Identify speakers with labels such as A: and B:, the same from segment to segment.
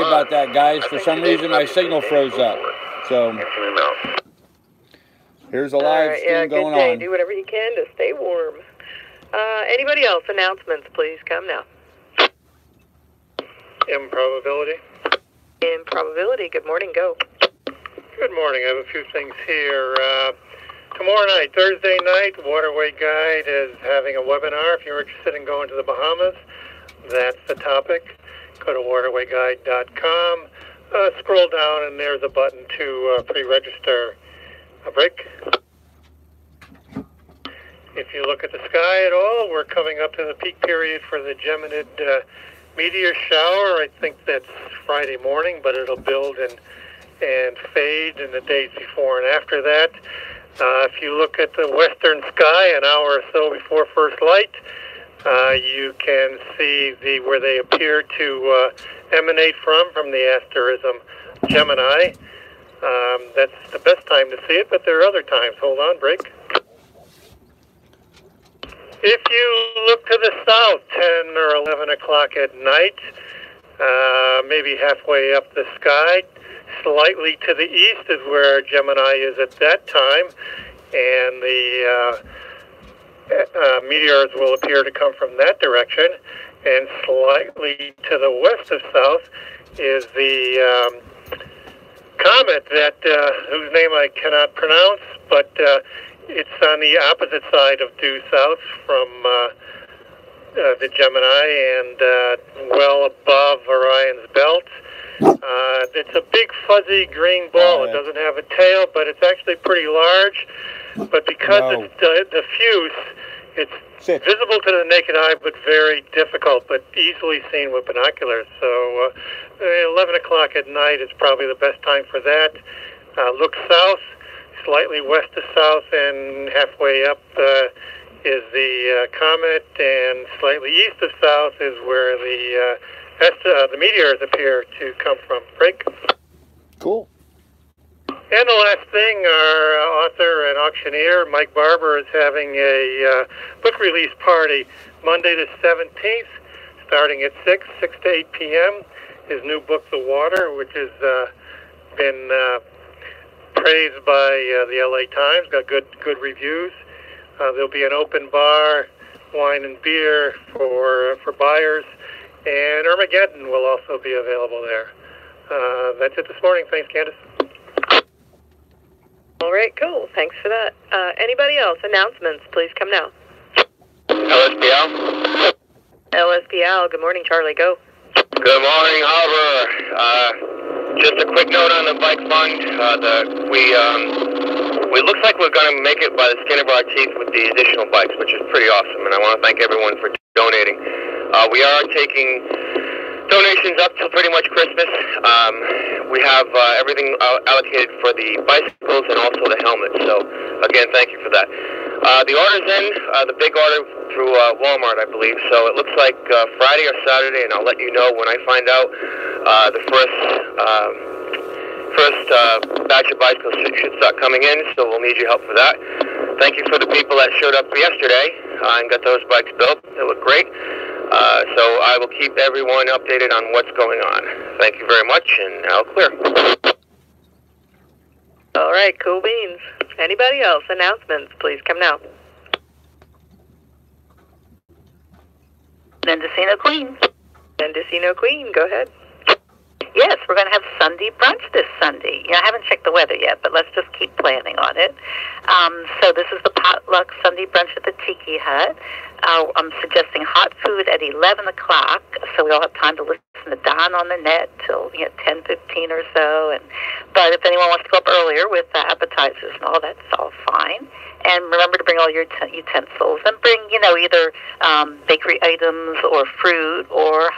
A: about that, guys. For some reason, my signal froze up. So here's a live stream going on.
B: Do whatever you can to stay warm. Anybody else? Announcements, please come now.
C: Improbability.
B: Improbability. Good morning. Go.
C: Good morning. I have a few things here. Tomorrow night, Thursday night, Waterway Guide is having a webinar. If you're interested in going to the Bahamas, that's the topic. Go to waterwayguide.com. Scroll down, and there's a button to pre-register. A break. If you look at the sky at all, we're coming up to the peak period for the Geminid meteor shower. I think that's Friday morning, but it'll build and fade in the days before and after that. If you look at the western sky an hour or so before first light, you can see where they appear to emanate from the asterism Gemini. That's the best time to see it, but there are other times. Hold on, break. If you look to the south, 10 or 11 o'clock at night, maybe halfway up the sky, slightly to the east is where Gemini is at that time, and the meteors will appear to come from that direction. And slightly to the west of south is the comet that whose name I cannot pronounce, but it's on the opposite side of due south from the Gemini and well above Orion's belt. It's a big fuzzy green ball. It doesn't have a tail, but it's actually pretty large. But because it's diffuse, it's visible to the naked eye, but very difficult, but easily seen with binoculars. So 11 o'clock at night is probably the best time for that. Look south, slightly west to south, and halfway up is the comet, and slightly east of south is where the meteors appear to come from. Break.
A: Cool.
C: And the last thing, our author and auctioneer, Mike Barber, is having a book release party Monday the 17th, starting at 6 to 8 p.m. His new book, The Water, which has been praised by the LA Times, got good reviews. There'll be an open bar, wine and beer for buyers, and Armageddon will also be available there. That's it this morning. Thanks, Candace.
B: All right, cool. Thanks for that. Anybody else? Announcements, please come now.
D: LSPL.
B: LSPL. Good morning, Charlie. Go.
D: Good morning, Harbor. Just a quick note on the bike fund. We looks like we're going to make it by the skin of our teeth with the additional bikes, which is pretty awesome, and I want to thank everyone for donating. We are taking donations up till pretty much Christmas. We have everything allocated for the bicycles and also the helmets. So, again, thank you for that. The order's in, the big order through Walmart, I believe. So it looks like Friday or Saturday, and I'll let you know when I find out the first batch of bicycles should start coming in. So we'll need your help for that. Thank you for the people that showed up yesterday and got those bikes built. They look great. So I will keep everyone updated on what's going on. Thank you very much, and I'll clear.
B: All right, cool beans. Anybody else? Announcements, please come now.
E: Mendocino Queen.
B: Mendocino Queen, go ahead.
E: Yes, we're going to have Sunday brunch this Sunday. I haven't checked the weather yet, but let's just keep planning on it. So this is the potluck Sunday brunch at the Tiki Hut. I'm suggesting hot food at 11 o'clock, so we all have time to listen to Don on the net till 10:15 or so. But if anyone wants to go up earlier with appetizers and all, that's all fine. And remember to bring all your utensils and bring, either bakery items or fruit or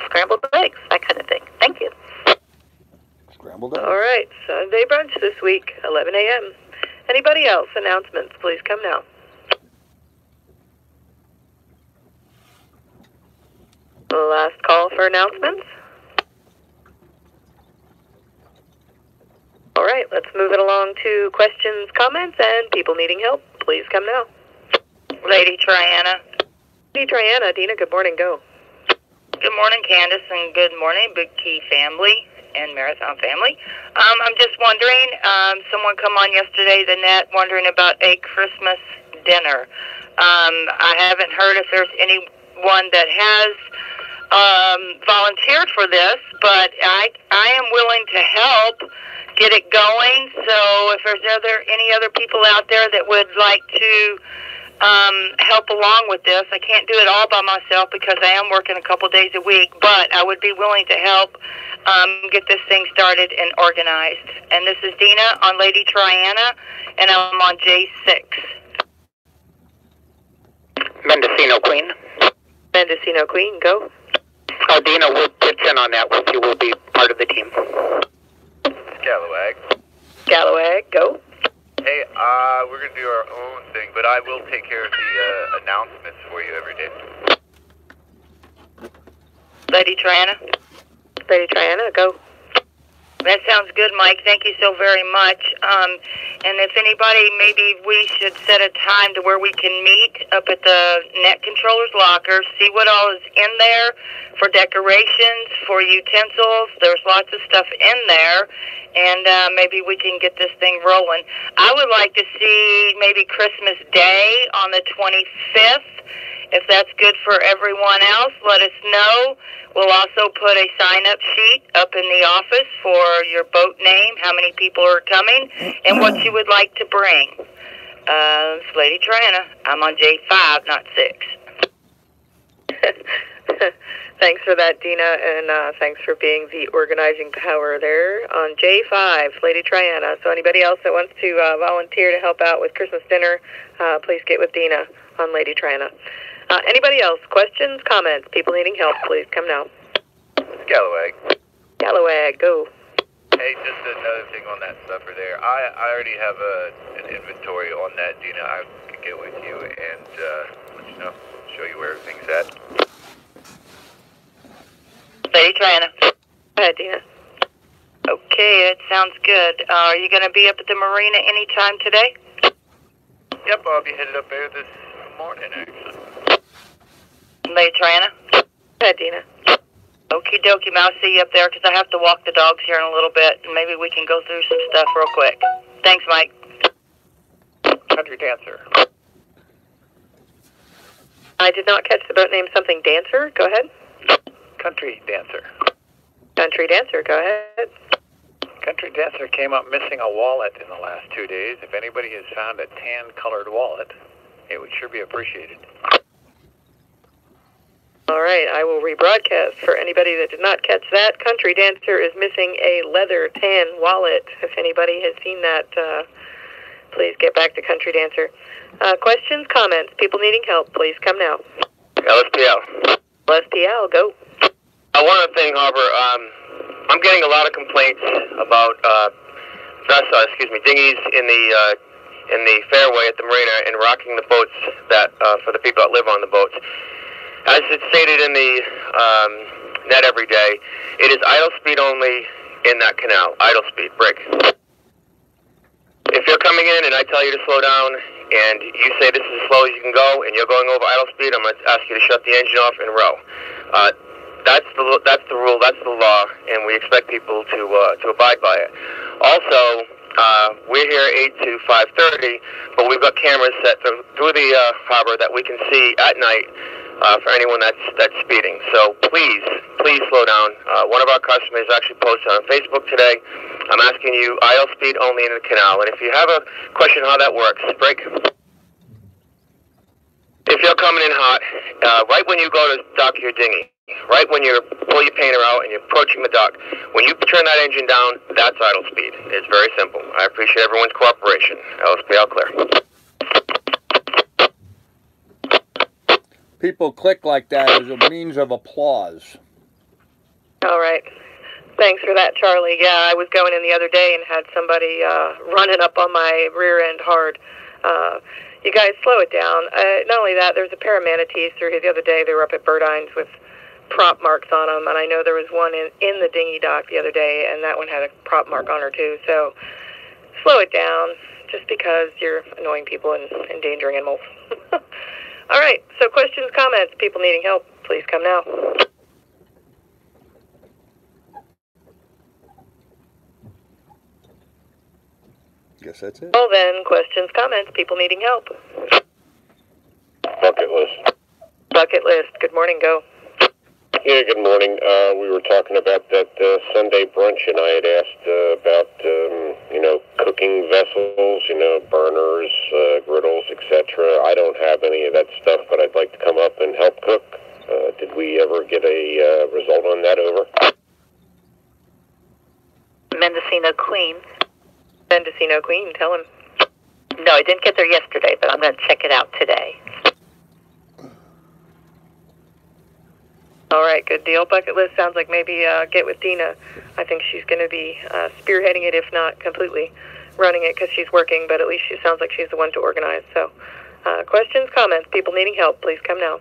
E: scrambled eggs, that kind of thing. Thank you.
A: Scrambled eggs.
B: All right, Sunday brunch this week, 11 a.m. Anybody else? Announcements, please come now. Last call for announcements. All right, let's move it along to questions, comments, and people needing help. Please come now.
E: Lady Triana.
B: Lady Triana, Dina, good morning, go.
E: Good morning, Candace, and good morning, Big Key family and Marathon family. I'm just wondering, someone come on yesterday, the net, wondering about a Christmas dinner. I haven't heard if there's anyone that has volunteered for this, but I am willing to help get it going. So if there's any other people out there that would like to help along with this, I can't do it all by myself because I am working a couple days a week, but I would be willing to help get this thing started and organized. And this is Dina on Lady Triana, and I'm on J6.
F: Mendocino Queen.
B: Mendocino Queen, go.
F: Oh, Dina will pitch in on that with you. Will be part of the team.
D: Scalawag.
B: Scalawag, go.
D: Hey, we're going to do our own thing, but I will take care of the announcements for you every day.
E: Lady Triana.
B: Lady Triana, go.
E: That sounds good, Mike. Thank you so very much. And if anybody, maybe we should set a time to where we can meet up at the net controller's locker, see what all is in there for decorations, for utensils. There's lots of stuff in there, and maybe we can get this thing rolling. I would like to see maybe Christmas Day on the 25th. If that's good for everyone else, let us know. We'll also put a sign-up sheet up in the office for your boat name, how many people are coming, and what you would like to bring. It's Lady Triana. I'm on J5, not 6.
B: Thanks for that, Dina, and thanks for being the organizing power there on J5, Lady Triana. So anybody else that wants to volunteer to help out with Christmas dinner, please get with Dina on Lady Triana. Anybody else? Questions, comments? People needing help, please come now.
D: Scalawag.
B: Scalawag, go.
D: Hey, just another thing on that stuffer there. I already have an inventory on that, Dina. I can get with you and let you know, show you where everything's at.
E: Lady Triana.
B: Go ahead, Dina.
E: Okay, it sounds good. Are you going to be up at the Marina anytime today?
D: Yep, I'll be headed up there this morning, actually.
E: Lady Triana.
B: Go ahead, Dina.
E: Okie dokie, I'll see you up there because I have to walk the dogs here in a little bit, and maybe we can go through some stuff real quick. Thanks, Mike.
F: Country Dancer.
B: I did not catch the boat name. Something Dancer. Go ahead.
F: Country Dancer.
B: Country Dancer. Go ahead.
F: Country Dancer came up missing a wallet in the last 2 days. If anybody has found a tan-colored wallet, it would sure be appreciated.
B: All right, I will rebroadcast for anybody that did not catch that. Country Dancer is missing a leather tan wallet. If anybody has seen that, please get back to Country Dancer. Questions, comments, people needing help, please come now.
D: LSPL.
B: LSPL, go.
D: One other thing, Harbor, I'm getting a lot of complaints about dinghies in the fairway at the marina and rocking the boats that for the people that live on the boats. As it's stated in the net every day, it is idle speed only in that canal. Idle speed, break. If you're coming in and I tell you to slow down and you say this is as slow as you can go and you're going over idle speed, I'm going to ask you to shut the engine off and row. That's the rule, that's the law, and we expect people to abide by it. Also, we're here 8 to 5:30, but we've got cameras set through the harbor that we can see at night for anyone that's speeding. So please slow down. One of our customers actually posted on Facebook today. I'm asking you idle speed only in the canal. And if you have a question how that works, break. If you're coming in hot, right when you go to dock your dinghy, right when you pull your painter out and you're approaching the dock, when you turn that engine down, that's idle speed. It's very simple. I appreciate everyone's cooperation. LSPL clear.
A: People click like that as a means of applause.
B: All right. Thanks for that, Charlie. Yeah, I was going in the other day and had somebody running up on my rear end hard. You guys, slow it down. Not only that, there's a pair of manatees through here the other day. They were up at Birdines with prop marks on them, and I know there was one in the dinghy dock the other day, and that one had a prop mark on her too. So slow it down, just because you're annoying people and endangering animals. All right, so questions, comments, people needing help, please come now.
A: guess that's it.
B: Well then, questions, comments, people needing help.
G: Bucket list.
B: Bucket list. Good morning, go.
G: Yeah, good morning. We were talking about that Sunday brunch, and I had asked about, cooking vessels, burners, griddles, etc. I don't have any of that stuff, but I'd like to come up and help cook. Did we ever get a result on that? Over.
E: Mendocino Queen.
B: Mendocino Queen, tell him.
E: No, I didn't get there yesterday, but I'm going to check it out today.
B: All right, good deal. Bucket list sounds like maybe get with Dina. I think she's going to be spearheading it, if not completely running it, because she's working, but at least she sounds like she's the one to organize. So questions, comments, people needing help, please come now.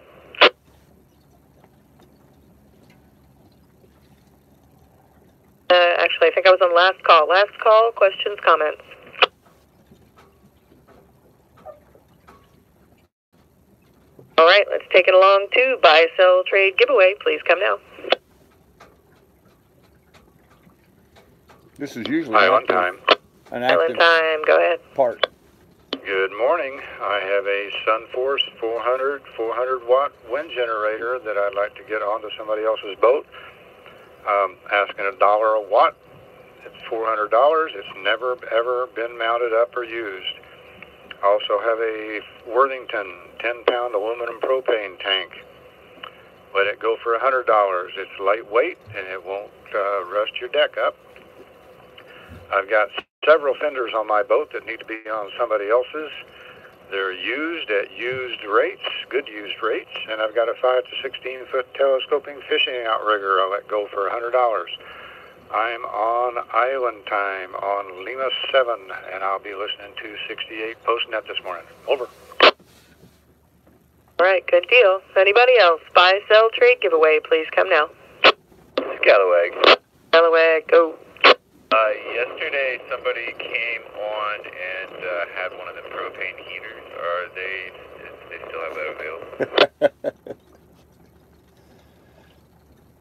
B: Actually, I think I was on last call. Last call, questions, comments. All right, let's take it along to buy, sell, trade, giveaway. Please come now.
A: This is usually
F: Island time.
A: an
B: Island
A: active
B: time, go ahead.
A: part.
F: Good morning. I have a SunForce 400 watt wind generator that I'd like to get onto somebody else's boat. Asking $1 a watt. It's $400. It's never ever been mounted up or used. Also have a Worthington 10-pound aluminum propane tank. Let it go for $100. It's lightweight and it won't rust your deck up. I've got several fenders on my boat that need to be on somebody else's. They're used at used rates, good used rates, and I've got a 5 to 16 foot telescoping fishing outrigger I'll let go for $100. I'm on Island time on Lima 7, and I'll be listening to 68 Postnet this morning. Over.
B: All right, good deal. Anybody else? Buy, sell, trade, giveaway. Please come now.
F: Scallywag.
B: Scallywag, go.
F: Yesterday somebody came on and had one of the propane heaters. Are they still have that available?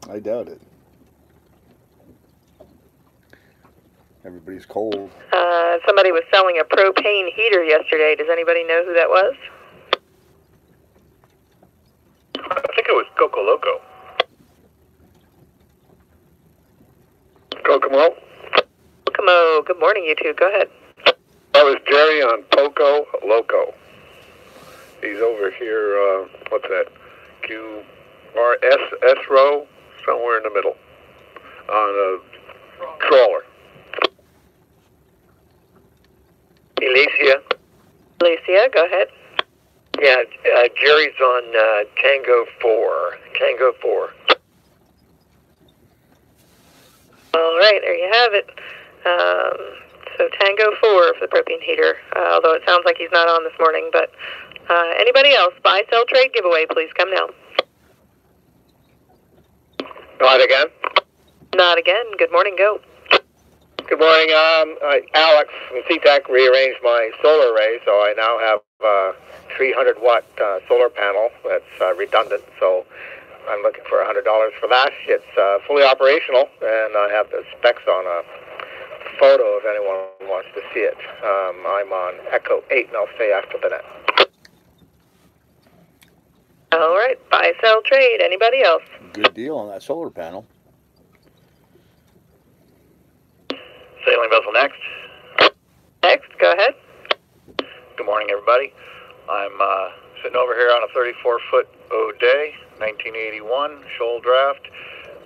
A: I doubt it. Everybody's cold.
B: Somebody was selling a propane heater yesterday. Does anybody know who that was?
F: I think it was Coco Loco.
C: Kokomo.
B: Kokomo, good morning, you two. Go ahead.
C: That was Jerry on Poco Loco. He's over here, what's that? QRS row, somewhere in the middle, on a trawler.
B: Alicia, go ahead.
C: Yeah, Jerry's on Tango 4. Tango 4.
B: All right, there you have it. So Tango 4 for the propane heater, although it sounds like he's not on this morning. But anybody else? Buy, sell, trade, giveaway. Please come now.
C: Not again?
B: Not again. Good morning, go.
C: Good morning. Alex from CTAC rearranged my solar array, so I now have a 300-watt solar panel that's redundant. So I'm looking for $100 for that. It's fully operational, and I have the specs on a photo if anyone wants to see it. I'm on Echo 8, and I'll stay after the net.
B: All right. Buy, sell, trade. Anybody else?
A: Good deal on that solar panel.
F: Sailing vessel next.
B: Next, go ahead.
F: Good morning, everybody. I'm sitting over here on a 34-foot O'Day, 1981 shoal draft,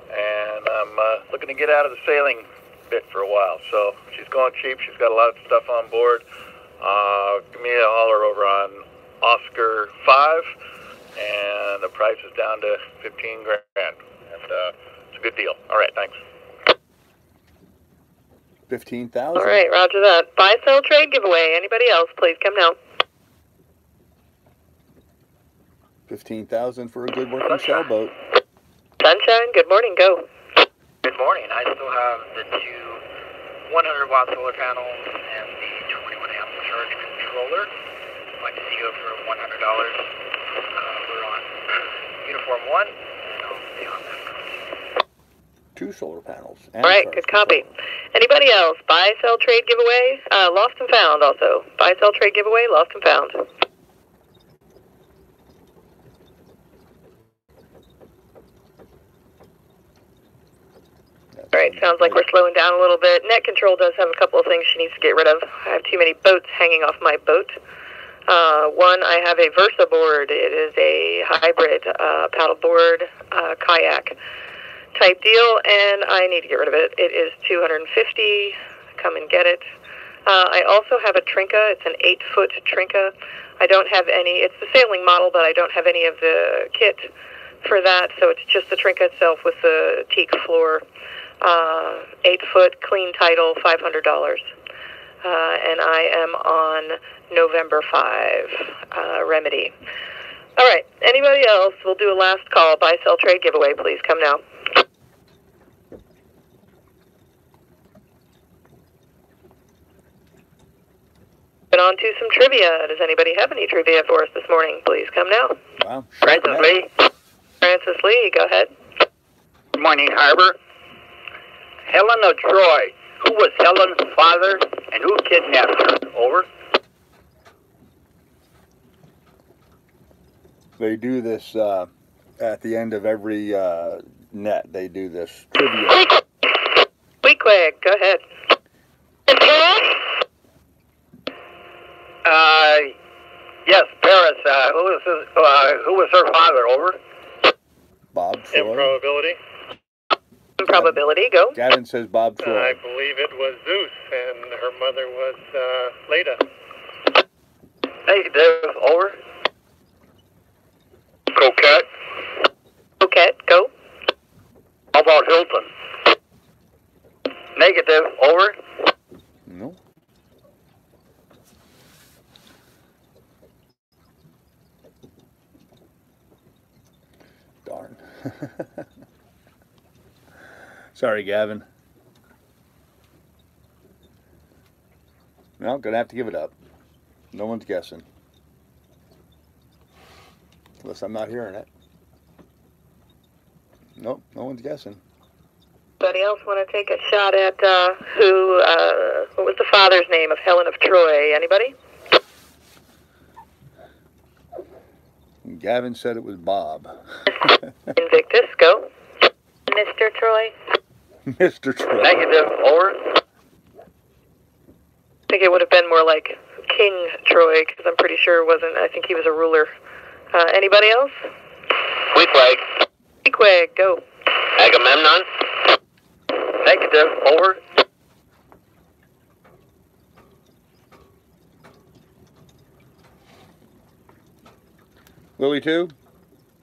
F: and I'm looking to get out of the sailing bit for a while. So she's going cheap. She's got a lot of stuff on board. Give me a holler over on Oscar 5, and the price is down to $15,000, and it's a good deal. All right, thanks.
A: 15,000.
B: All right, roger that. Buy, sell, trade, giveaway. Anybody else? Please come now.
A: 15,000 for a good working sailboat.
B: Sunshine, good morning, go.
H: Good morning. I still have the two 100-watt solar panels and the 21-amp charge controller. I'd like to see go for $100. We're on uniform 1, and I'll stay on that.
A: 2 solar panels.
B: All right, good copy. Anybody else? Buy, sell, trade, giveaway? Lost and found also. Buy, sell, trade, giveaway, lost and found. All right, sounds like we're slowing down a little bit. Net Control does have a couple of things she needs to get rid of. I have too many boats hanging off my boat. One, I have a Versa board. It is a hybrid paddle board, kayak type deal, and I need to get rid of it. It is $250. Come and get it. I also have a Trinka. It's an 8-foot Trinka. I don't have any. It's the sailing model, but I don't have any of the kit for that, so it's just the Trinka itself with the teak floor. 8-foot, clean title, $500. And I am on November 5 remedy. All right, anybody else? We'll do a last call. Buy, sell, trade, giveaway. Please come now. And on to some trivia. Does anybody have any trivia for us this morning? Please come now.
A: Wow.
D: Francis Lee.
B: Francis Lee, go ahead.
D: Good morning, Harbor. Helen of Troy. Who was Helen's father and who kidnapped her? Over.
A: They do this at the end of every net. They do this trivia.
B: Weequig, go ahead.
D: Yes, Paris. Who was her father? Over.
A: Bob Troy.
C: Improbability.
B: Improbability, go.
A: Gavin says Bob Troy.
C: I believe it was Zeus, and her mother was Leda.
D: Negative. Over. Coquette.
B: Coquette, go.
D: How about Hilton? Negative. Over.
A: No. Darn. Sorry, Gavin. Well, gonna have to give it up. No one's guessing. Unless I'm not hearing it. Nope, no one's guessing.
B: Anybody else want to take a shot at what was the father's name of Helen of Troy? Anybody?
A: Gavin said it was Bob.
B: Invictus, go. Mr. Troy.
A: Mr. Troy.
D: Negative. Over.
B: I think it would have been more like King Troy, because I'm pretty sure it wasn't. I think he was a ruler. Anybody else?
D: Weequig.
B: Weequig, go.
D: Agamemnon. Negative. Over.
A: Louis 2.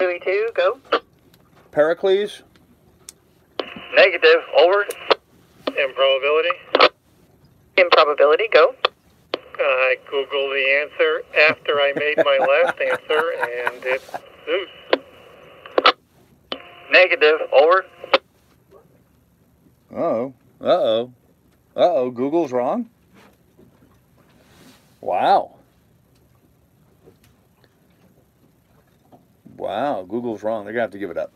B: Louis 2, go.
A: Pericles.
D: Negative. Over.
C: Improbability.
B: Improbability, go.
C: I Googled the answer after I made my last answer, and it's Zeus.
D: Negative. Over.
A: Uh-oh. Uh-oh. Uh-oh. Google's wrong? Wow. Wow. Google's wrong. They're going to have to give it up.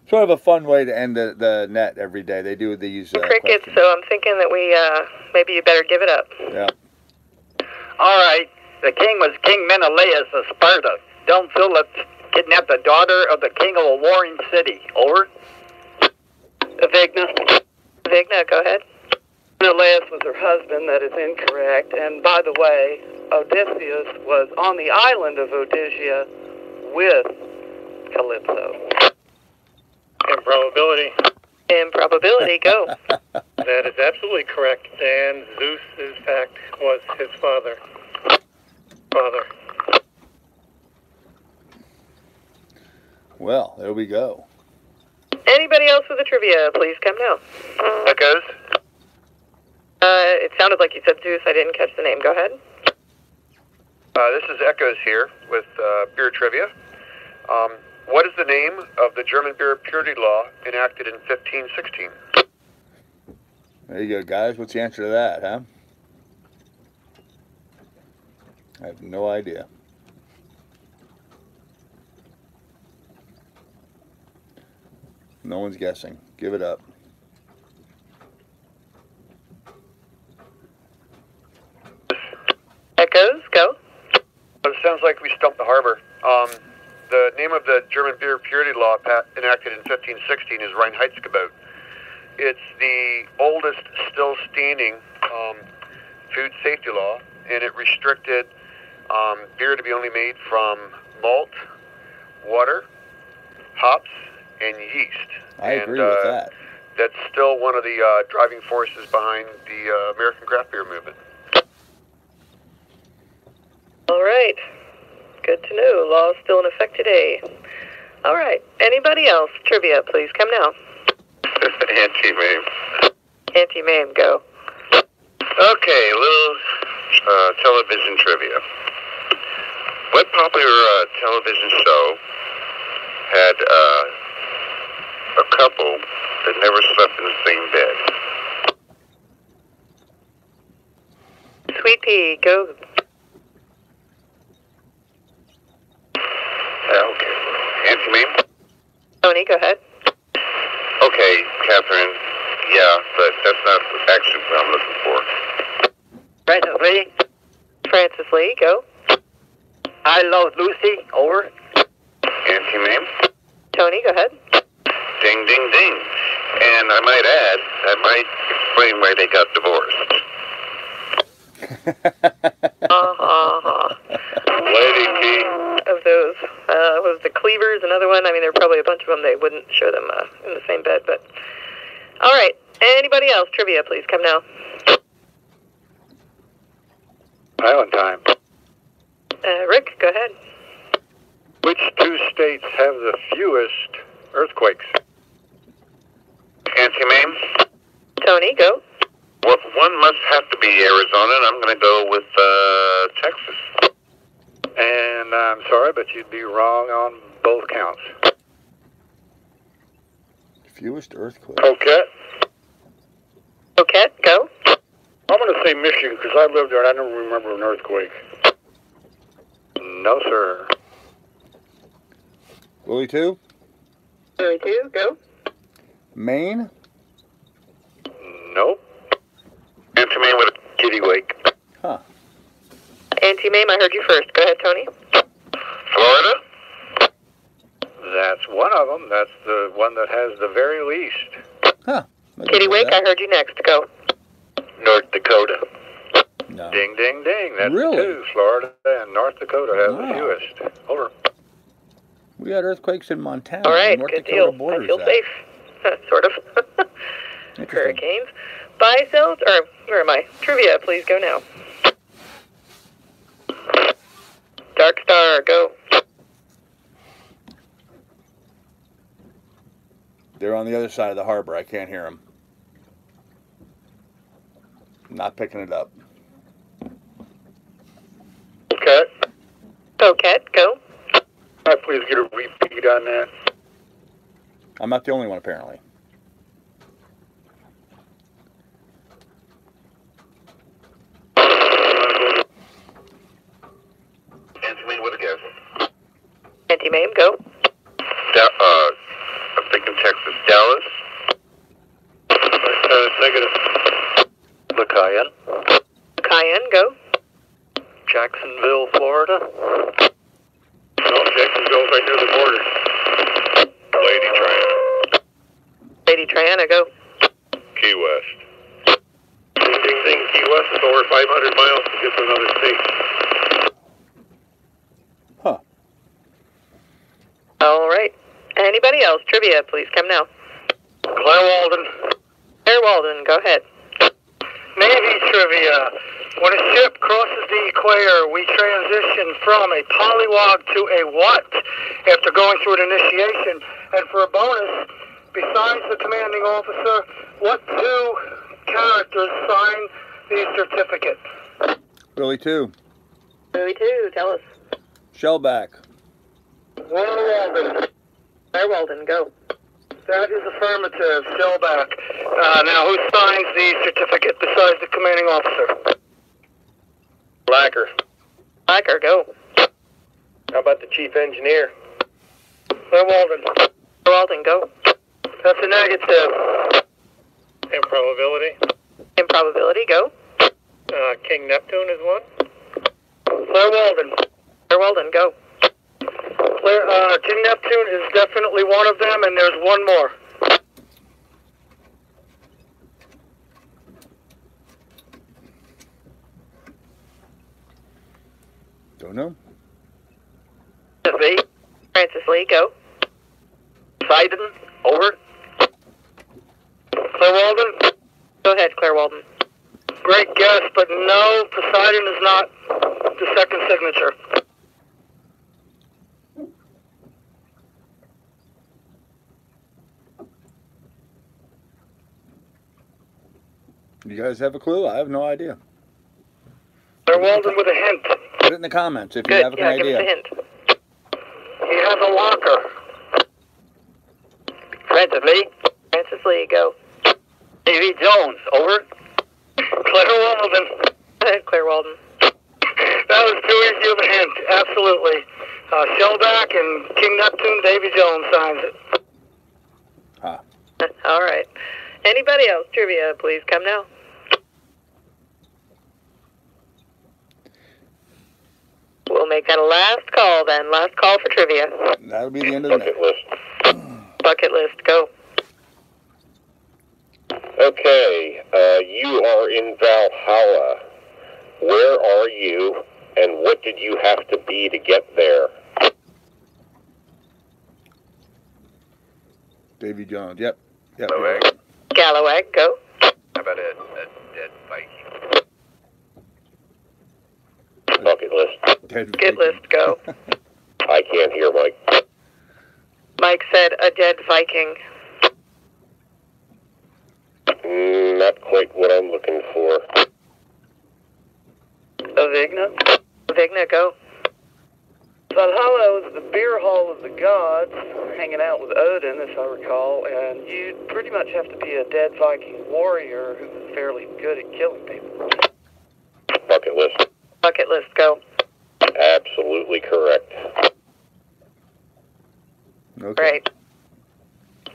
A: Sort of a fun way to end the net every day. They do these
B: crickets,
A: questions.
B: so I'm thinking that we, maybe you better give it up.
A: Yeah.
D: All right. The king was King Menelaus of Sparta. Don't Philip kidnapped the daughter of the king of a warring city. Over.
I: Vigna.
B: Vigna, go ahead.
I: Menelaus was her husband. That is incorrect. And by the way, Odysseus was on the island of Odysseus with Calypso.
C: Improbability.
B: Improbability, go.
C: That is absolutely correct. And Zeus, in fact, was his father.
A: Well, there we go.
B: Anybody else with the trivia, please come now.
D: Echoes.
B: It sounded like you said Zeus. I didn't catch the name. Go ahead.
F: This is Echoes here with beer trivia. What is the name of the German beer purity law enacted in 1516?
A: There you go, guys. What's the answer to that, huh? I have no idea. No one's guessing. Give it up.
B: Echoes, go.
J: It sounds like we stumped the harbor. The name of the German beer purity law enacted in 1516 is Reinheitsgebot. It's the oldest still standing food safety law, and it restricted beer to be only made from malt, water, hops, and yeast.
A: I agree with that.
J: That's still one of the driving forces behind the American craft beer movement.
B: All right. Good to know. Law is still in effect today. All right. Anybody else? Trivia, please. Come now.
D: Anti-meme.
B: Anti-meme, go.
D: Okay, a little television trivia. What popular television show had a couple that never slept in the same bed?
B: Sweet Pea, go.
D: Okay. Anti-meme?
B: Tony, go ahead.
D: Okay, Catherine. Yeah, but that's not actually what I'm looking for.
H: Francis Lee,
B: Francis Lee, go.
H: I Love Lucy, over.
D: Anti-meme?
B: Tony, go ahead.
D: Ding, ding, ding. And I might add, that might explain why they got divorced.
J: Lady P.
B: Of those, was the Cleavers another one? I mean, there are probably a bunch of them. They wouldn't show them in the same bed, but... All right. Anybody else? Trivia, please. Come now.
F: Island time.
B: Rick, go ahead.
F: Which two states have the fewest earthquakes?
D: Anti-meme?
B: Tony, go.
D: Well, one must have to be Arizona, and I'm going to go with Texas.
F: And I'm sorry, but you'd be wrong on both counts.
A: Fewest earthquakes.
J: Okay.
B: Okay, go.
J: I'm going to say Michigan because I lived there and I don't remember an earthquake.
F: No, sir.
A: Willie 2?
B: Willie 2, go.
A: Maine?
F: Nope.
D: Anti-meme with a
J: Kitty Wake.
A: Huh.
B: Anti-meme, I heard you first. Go ahead, Tony.
D: Florida?
F: That's one of them. That's the one that has the very least.
A: Huh.
B: Kitty Wake, I heard you next. Go.
D: North Dakota.
A: No.
F: Ding, ding, ding. That's
A: Really?
F: two. Florida and North Dakota have
A: Wow.
F: the fewest. Over.
A: We got earthquakes in Montana.
B: All right,
A: North
B: good
A: Dakota
B: deal. I
A: borders
B: feel
A: that.
B: safe. Sort of.
A: Interesting.
B: Hurricanes. Buy, sells, or where am I? Trivia, please go now. Dark Star, go.
A: They're on the other side of the harbor. I can't hear them. Not picking it up.
J: Okay.
B: Coquette, go.
J: Can I please get a repeat on that?
A: I'm not the only one, apparently.
D: Anti-meme with a guess.
B: Anti-meme, go.
D: I'm thinking Texas. Dallas?
J: Negative.
F: Lucayan.
B: Cayenne, go.
F: Jacksonville, Florida.
J: No, Jacksonville's right near the border.
D: Lady Triana.
B: Lady Triana, go.
D: Key West.
J: Ding, ding, ding. Key West is over 500 miles to get to another state.
A: Huh.
B: All right. Anybody else? Trivia, please. Come now.
C: Claire Walden.
B: Claire Walden, go ahead.
C: Navy trivia. When a ship crosses the equator, we transition from a polywog to a what after going through an initiation. And for a bonus, besides the commanding officer, what two characters sign the certificate?
A: Willie 2.
B: Willie 2, tell us.
A: Shellback.
C: Claire Walden.
B: Claire Walden, go.
C: That is affirmative. Shellback. Now, who signs the certificate besides the commanding officer?
J: Blacker.
B: Blacker, go.
J: How about the chief engineer?
C: Claire Walden.
B: Claire Walden, go.
C: That's a negative. Improbability.
B: Improbability, go.
C: King Neptune is one.
I: Claire Walden.
B: Claire Walden, go.
I: King Neptune is definitely one of them, and there's one more.
A: Don't know.
B: Francis Lee, go.
I: Poseidon, over. Claire Walden.
B: Go ahead, Claire Walden.
I: Great guess, but no, Poseidon is not the second signature.
A: You guys have a clue? I have no idea.
I: Claire Walden with a hint.
A: Put it in the comments if you
B: Good,
A: have an
B: yeah, give
A: idea.
B: us a hint.
I: He has a locker.
B: Francis Lee. Francis Lee, go.
I: Davy Jones, over. Claire Walden.
B: Go ahead, Claire Walden.
I: That was too easy of a hint, absolutely. Shellback and King Neptune, Davy Jones signs it.
A: Huh.
B: All right. Anybody else? Trivia, please come now. We'll make that a last call then. Last call for trivia.
A: That'll be the end of the night.
G: Bucket list.
B: Bucket list, go.
G: Okay, you are in Valhalla. Where are you, and what did you have to be to get there?
A: Davy Jones. Yep.
J: Gallowag.
B: Gallowag, go.
J: How about a dead Viking?
G: Bucket list.
B: Bucket list, go.
G: I can't hear Mike.
B: Mike said a dead Viking.
G: Not quite what I'm looking for.
I: Avigna.
B: Vigna, go.
I: Valhalla was the beer hall of the gods, hanging out with Odin, as I recall, and you'd pretty much have to be a dead Viking warrior who was fairly good at killing people.
G: Bucket list.
B: Bucket list, go.
G: Absolutely correct.
A: Okay.
B: Right.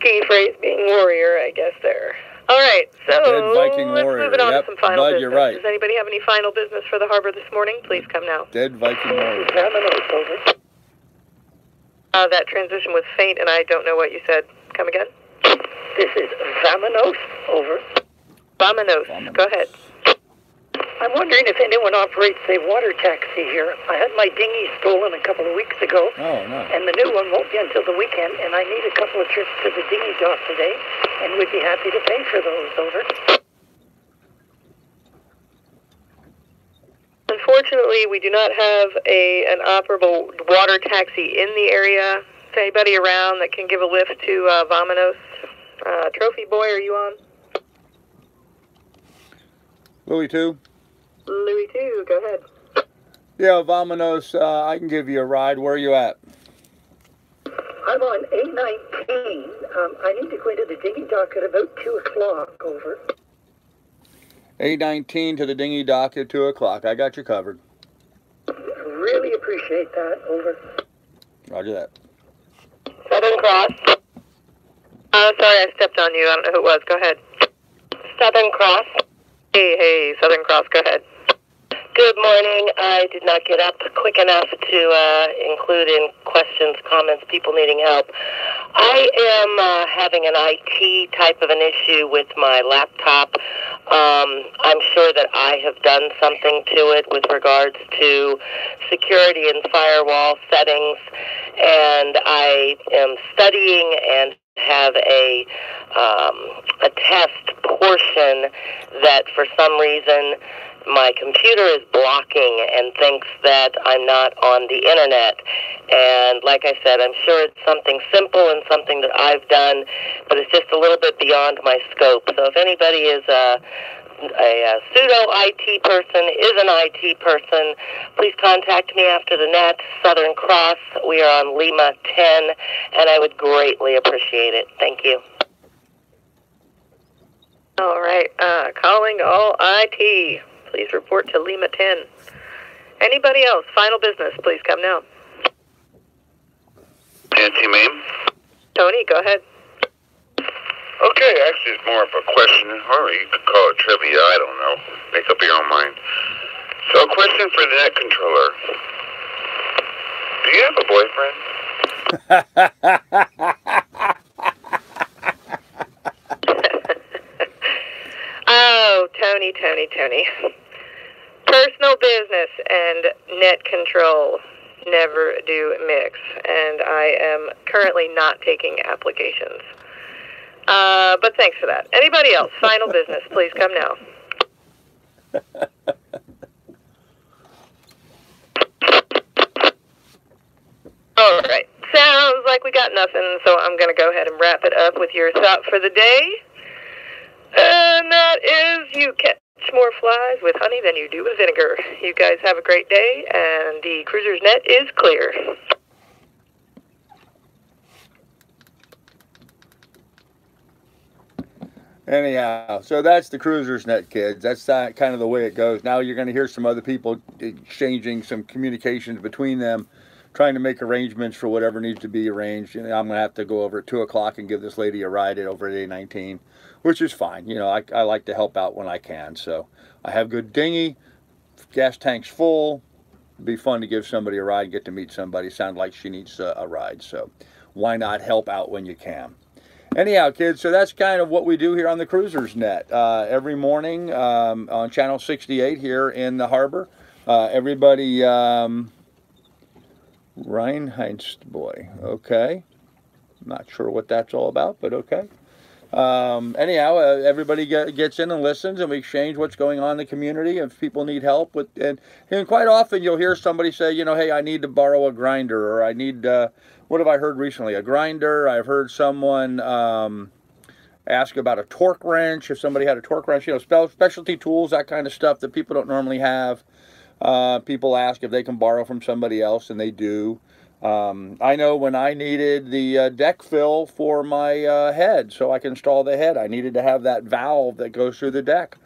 B: Key phrase being warrior, I guess there. All right, so
A: Dead Viking
B: let's
A: warrior.
B: move it on
A: Yep.
B: to some final
A: Bud,
B: business.
A: you're right.
B: Does anybody have any final business for the harbor this morning? Please come now.
A: Dead Viking warrior.
B: That transition was faint, and I don't know what you said. Come again?
I: This is Vamanos, over.
B: Vamanos. Go ahead.
I: I'm wondering if anyone operates a water taxi here. I had my dinghy stolen a couple of weeks ago,
A: Oh, no.
I: and the new one won't be until the weekend, and I need a couple of trips to the dinghy dock today, and would be happy to pay for those, over.
B: Unfortunately, we do not have an operable water taxi in the area. Is anybody around that can give a lift to Vamanos? Trophy Boy, are you on?
A: Louis 2?
B: Louis 2, go ahead.
A: Yeah, Vamanos, I can give you a ride. Where are you at?
I: I'm on A19. I need to go into the dinghy dock at about 2 o'clock, over.
A: 8:19 to the dinghy dock at 2 o'clock. I got you covered.
I: Really appreciate that, over.
A: Roger that.
B: Southern Cross. Sorry, I stepped on you. I don't know who it was. Go ahead. Southern Cross. Hey, Southern Cross, go ahead.
K: Good morning. I did not get up quick enough to include in questions, comments, people needing help. I am having an IT type of an issue with my laptop. I'm sure that I have done something to it with regards to security and firewall settings, and I am studying and have a test portion that for some reason my computer is blocking and thinks that I'm not on the internet. And like I said, I'm sure it's something simple and something that I've done, but it's just a little bit beyond my scope. So if anybody is a pseudo IT person, is an IT person, please contact me after the net, Southern Cross. We are on Lima 10, and I would greatly appreciate it. Thank you.
B: All right, calling all IT. Please report to Lima 10. Anybody else? Final business, please come now.
J: Anti-meme.
B: Tony, go ahead.
F: Okay, actually it's more of a question, or you could call it trivia, I don't know. Make up your own mind. So, question for the net controller. Do you have a boyfriend?
B: Oh, Tony. Personal business and net control never do mix, and I am currently not taking applications. But thanks for that. Anybody else? Final business, please come now. All right. Sounds like we got nothing, so I'm going to go ahead and wrap it up with your thought for the day. And that is, you catch more flies with honey than you do with vinegar. You guys have a great day, and the cruiser's net is clear.
A: Anyhow, so that's the cruiser's net, kids. That's kind of the way it goes. Now you're going to hear some other people exchanging some communications between them, trying to make arrangements for whatever needs to be arranged. You know, I'm going to have to go over at 2 o'clock and give this lady a ride over at A19, which is fine. You know, I like to help out when I can. So I have good dinghy, gas tank's full. It'd be fun to give somebody a ride and get to meet somebody. Sound like she needs a ride. So why not help out when you can? Anyhow, kids, so that's kind of what we do here on the Cruiser's Net. Every morning on Channel 68 here in the harbor. Everybody, Reinheinst boy, okay. Not sure what that's all about, but okay. Anyhow, everybody gets in and listens, and we exchange what's going on in the community. If people need help with, and quite often you'll hear somebody say, you know, hey, I need to borrow a grinder, or I need, what have I heard recently? A grinder. I've heard someone ask about a torque wrench. If somebody had a torque wrench, you know, specialty tools, that kind of stuff that people don't normally have. People ask if they can borrow from somebody else, and they do. I know when I needed the deck fill for my head so I can install the head, I needed to have that valve that goes through the deck.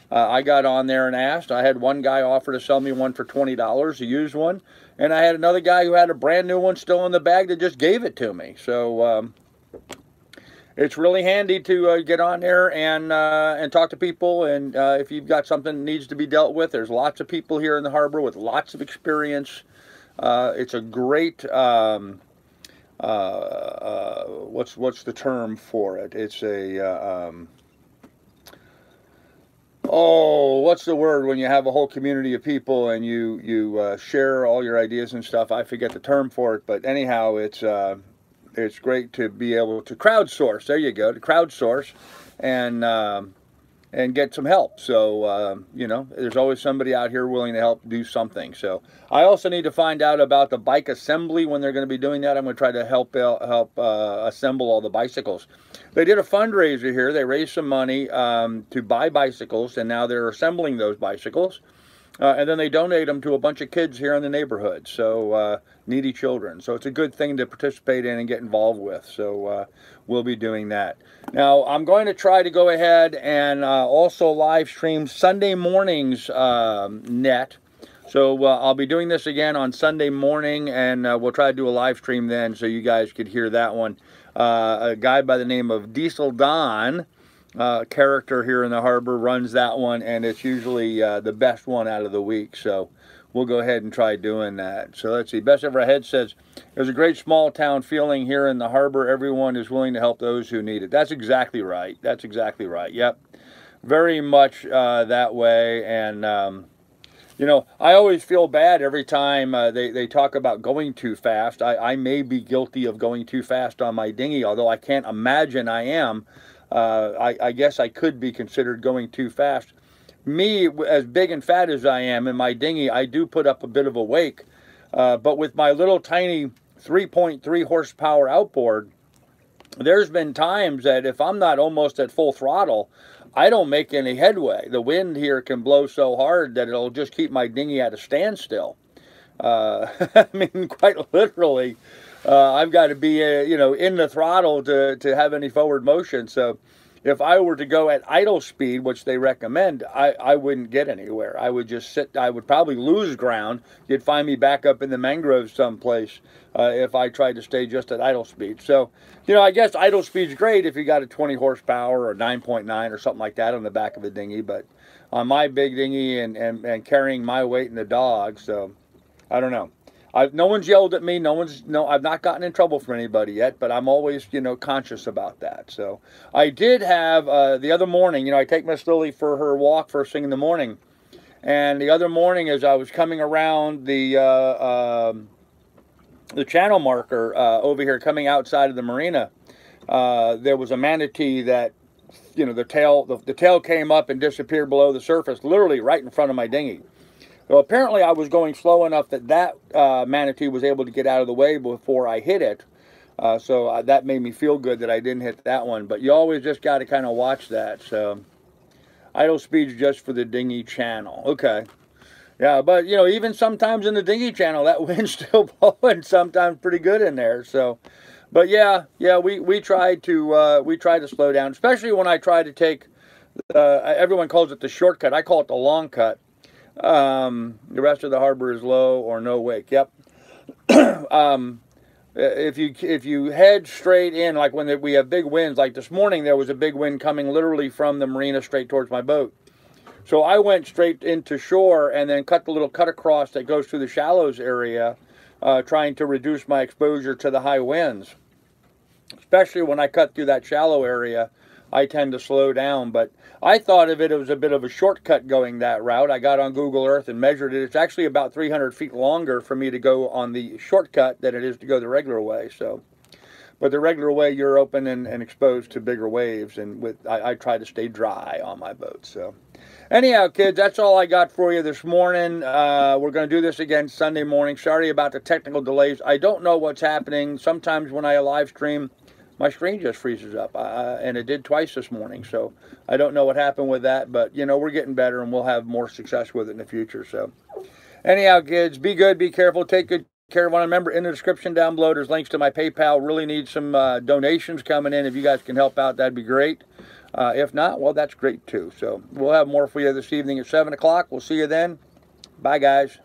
A: I got on there and asked. I had one guy offer to sell me one for $20, a used one, and I had another guy who had a brand new one still in the bag that just gave it to me. So it's really handy to get on there and talk to people, and if you've got something that needs to be dealt with, there's lots of people here in the harbor with lots of experience. It's a great, what's the term for it? It's a, what's the word when you have a whole community of people and you share all your ideas and stuff? I forget the term for it, but anyhow, it's great to be able to crowdsource. There you go, to crowdsource and get some help. So, you know, there's always somebody out here willing to help do something. So I also need to find out about the bike assembly when they're going to be doing that. I'm going to try to help assemble all the bicycles. They did a fundraiser here. They raised some money to buy bicycles, and now they're assembling those bicycles. And then they donate them to a bunch of kids here in the neighborhood, so needy children. So it's a good thing to participate in and get involved with. So we'll be doing that. Now, I'm going to try to go ahead and also live stream Sunday morning's net. So I'll be doing this again on Sunday morning, and we'll try to do a live stream then so you guys could hear that one. A guy by the name of Diesel Don, character here in the harbor, runs that one, and it's usually the best one out of the week. So we'll go ahead and try doing that. So let's see. Best Ever Ahead says, there's a great small town feeling here in the harbor. Everyone is willing to help those who need it. That's exactly right. That's exactly right. Yep. Very much that way. And, you know, I always feel bad every time they talk about going too fast. I may be guilty of going too fast on my dinghy, although I can't imagine I am. I guess I could be considered going too fast. Me, as big and fat as I am in my dinghy, I do put up a bit of a wake. But with my little tiny 3.3 horsepower outboard, there's been times that if I'm not almost at full throttle, I don't make any headway. The wind here can blow so hard that it'll just keep my dinghy at a standstill. I mean, quite literally, I've got to be, you know, in the throttle to have any forward motion. So if I were to go at idle speed, which they recommend, I wouldn't get anywhere. I would just sit. I would probably lose ground. You'd find me back up in the mangroves someplace if I tried to stay just at idle speed. So, you know, I guess idle speed's great if you got a 20 horsepower or 9.9 or something like that on the back of the dinghy. But on my big dinghy and carrying my weight and the dog, so I don't know. No one's yelled at me. I've not gotten in trouble from anybody yet, but I'm always, you know, conscious about that. So I did have the other morning, you know, I take Miss Lily for her walk first thing in the morning, and the other morning as I was coming around the channel marker over here, coming outside of the marina, there was a manatee that, you know, the tail came up and disappeared below the surface, literally right in front of my dinghy. Well, apparently I was going slow enough that manatee was able to get out of the way before I hit it. So that made me feel good that I didn't hit that one. But you always just got to kind of watch that. So idle speed's just for the dinghy channel. Okay. Yeah, but, you know, even sometimes in the dinghy channel, that wind's still blowing sometimes pretty good in there. So, but yeah, we try to slow down, especially when I try to take, everyone calls it the shortcut. I call it the long cut. The rest of the harbor is low or no wake. Yep. If you head straight in, like when we have big winds, like this morning there was a big wind coming literally from the marina straight towards my boat. So I went straight into shore and then cut the little cut across that goes through the shallows area, trying to reduce my exposure to the high winds. Especially when I cut through that shallow area, I tend to slow down. But I thought of it as a bit of a shortcut going that route. I got on Google Earth and measured it. It's actually about 300 feet longer for me to go on the shortcut than it is to go the regular way. So, but the regular way, you're open and exposed to bigger waves, and I try to stay dry on my boat. So anyhow, kids, that's all I got for you this morning. We're going to do this again Sunday morning. Sorry about the technical delays. I don't know what's happening. Sometimes when I live stream, my screen just freezes up, and it did twice this morning, so I don't know what happened with that, but, you know, we're getting better, and we'll have more success with it in the future. So anyhow, kids, be good, be careful, take good care of one. Remember, in the description down below, there's links to my PayPal. Really need some donations coming in. If you guys can help out, that'd be great. If not, well, that's great, too. So we'll have more for you this evening at 7 o'clock. We'll see you then. Bye, guys.